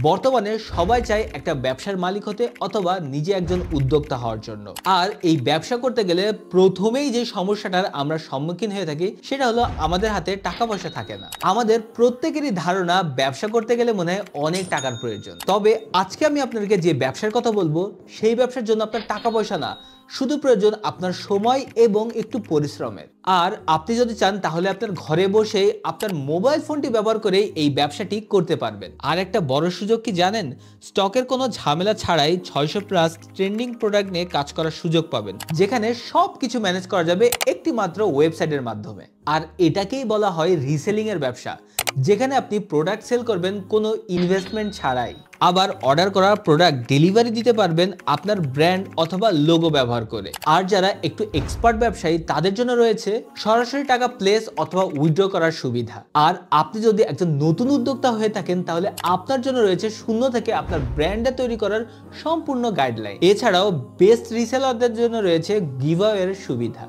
বর্তমানে সবাই চায় একটা ব্যবসার মালিক হতে অথবা নিজে একজন উদ্যোক্তা হওয়ার জন্য। আর এই ব্যবসা করতে গেলে প্রথমেই যে সমস্যাটার আমরা সম্মুখীন হয়ে থাকি সেটা হলো আমাদের হাতে টাকা পয়সা থাকে না। আমাদের প্রত্যেকেরই ধারণা ব্যবসা করতে গেলে মনে হয় অনেক টাকার প্রয়োজন। তবে আজকে আমি আপনাদেরকে যে ব্যবসার কথা বলবো সেই ব্যবসার জন্য আপনার টাকা পয়সা না, শুধু প্রয়োজন আপনার সময় এবং একটু পরিশ্রমের। আর আপনি যদি চান তাহলে আপনার ঘরে বসেই আপনার মোবাইল ফোনটি ব্যবহার করে এই ব্যবসাটি করতে পারবেন। আর একটা বড় সুযোগ কি জানেন? স্টকের কোনো ঝামেলা ছাড়াই 600 প্লাস ট্রেন্ডিং প্রোডাক্ট নিয়ে কাজ করার সুযোগ পাবেন, যেখানে সবকিছু ম্যানেজ করা যাবে একটি মাত্র ওয়েবসাইটের মাধ্যমে। আর এটাকেই বলা হয় রিসেলিং এর ব্যবসা, যেখানে আপনি প্রোডাক্ট সেল করবেন কোনো ইনভেস্টমেন্ট ছাড়াই। আবার অর্ডার করা প্রোডাক্ট ডেলিভারি দিতে পারবেন আপনার ব্র্যান্ড অথবা লোগো ব্যবহার করে। আর যারা একটু এক্সপার্ট ব্যবসায়ী তাদের জন্য রয়েছে সরাসরি টাকা প্লেস অথবা উইথড্র করার সুবিধা। আর আপনি যদি একজন নতুন উদ্যোক্তা হয়ে থাকেন তাহলে আপনার জন্য রয়েছে শূন্য থেকে আপনার ব্র্যান্ডে তৈরি করার সম্পূর্ণ গাইডলাইন। এছাড়াও বেস্ট রিসেলারদের জন্য রয়েছে গিভঅ্যাওয়ের সুবিধা।